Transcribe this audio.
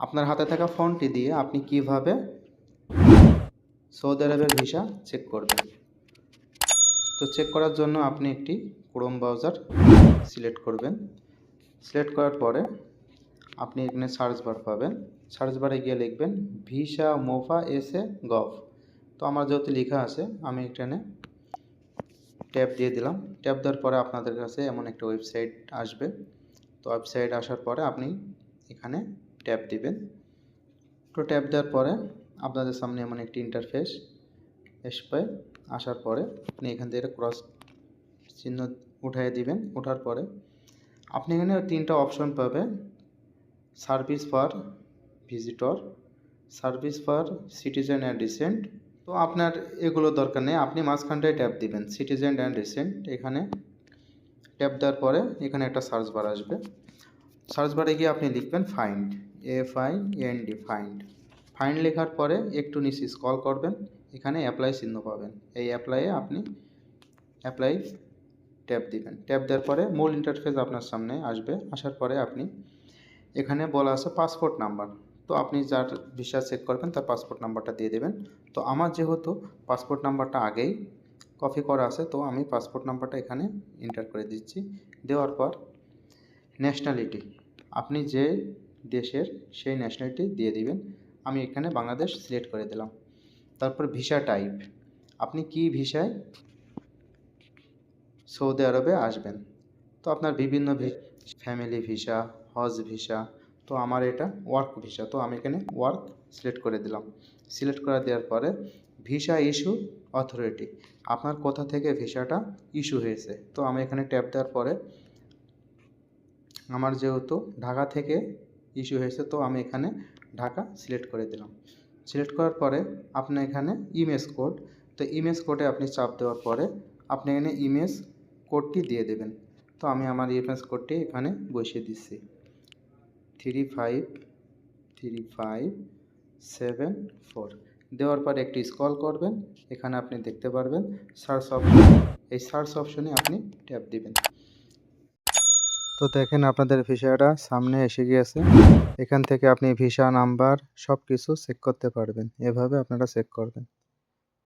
আপনার হাতে থাকা ফোনটি দিয়ে আপনি কিভাবে সৌদি আরবের ভিসা চেক করবেন। তো চেক করার জন্য আপনি একটি ক্রোম ব্রাউজার সিলেক্ট করবেন। সিলেক্ট করার পরে আপনি এখানে সার্চ বার পাবেন। সার্চ বারে গিয়ে লিখবেন ভিসা মোফা এসে গভ। তো আমার যেহেতু লেখা আছে আমি এখানে ট্যাব দিয়ে দিলাম। ট্যাব দেওয়ার পরে আপনাদের কাছে এমন একটা ওয়েবসাইট আসবে। তো ওয়েবসাইট আসার পরে আপনি এখানে ট্যাব দিবেন। তো ট্যাব দেওয়ার পরে আপনাদের সামনে এমন একটি ইন্টারফেস আসবে। আসার পরে আপনি এখান থেকে ক্রস চিহ্ন উঠিয়ে দিবেন। ওঠার পরে আপনি এখানে 3টা অপশন পাবেন: service for visitor, service for citizen and recent. তো আপনার এগুলো দরকার নেই, আপনি মাঝখানটায় ট্যাপ দিবেন সিটিজেন অ্যান্ড রিসেন্ট। এখানে ট্যাপ দেওয়ার পরে এখানে একটা সার্চ বার আসবে। সার্চ বারে গিয়ে আপনি লিখবেন ফাইন্ড, FIND, ফাইন্ড। ফাইন্ড লেখার পরে একটু নিচে স্ক্রল করবেন, এখানে অ্যাপ্লাই চিহ্ন পাবেন। এই অ্যাপ্লাইয়ে আপনি অ্যাপ্লাই ট্যাপ দিবেন। ট্যাপ দেওয়ার পরে মূল ইন্টারফেস আপনার সামনে আসবে। আসার পরে আপনি এখানে বলা আছে পাসপোর্ট নাম্বার। তো আপনি যার ভিসা চেক করবেন তার পাসপোর্ট নাম্বারটা দিয়ে দেবেন। তো আমার যেহেতু পাসপোর্ট নাম্বারটা আগেই কপি করা আছে, তো আমি পাসপোর্ট নাম্বারটা এখানে এন্টার করে দিচ্ছি। দেওয়ার পর ন্যাশনালিটি, আপনি যে দেশের সেই ন্যাশনালিটি দিয়ে দিবেন। আমি এখানে বাংলাদেশ সিলেক্ট করে দিলাম। তারপর ভিসা টাইপ, আপনি কি ভিসায় সৌদি আরবে আসবেন। তো আপনার বিভিন্ন ফ্যামিলি ভিসা, হজ ভিসা। তো আমার এটা ওয়ার্ক ভিসা, তো আমি এখানে ওয়ার্ক সিলেক্ট করে দিলাম। সিলেক্ট করে দেওয়ার পরে ভিসা ইস্যু অথরিটি, আপনার কোথা থেকে ভিসাটা ইস্যু হয়েছে। তো আমি এখানে ট্যাপ দেওয়ার পরে আমার যেহেতু ঢাকা থেকে ইস্যু হয়েছে, তো আমি এখানে ঢাকা সিলেক্ট করে দিলাম। সিলেক্ট করার পরে আপনি এখানে ইমেজ কোড, তো ইমেজ কোডে আপনি চাপ দেওয়ার পরে আপনি এখানে ইমেজ কোডটি দিয়ে দেবেন। তো আমি আমার ইমেজ কোডটি এখানে বসিয়ে দিচ্ছি 35357 দেওয়ার পরে একটু স্ক্রল করবেন। এখানে আপনি দেখতে পারবেন সার্চ অপশন, এই সার্চ অপশনে আপনি ট্যাপ দিবেন। তো দেখেন আপনাদের ভিসাটা সামনে এসে গিয়েছে। এখান থেকে আপনি ভিসা নাম্বার সব কিছু চেক করতে পারবেন। এভাবে আপনারা চেক করবেন।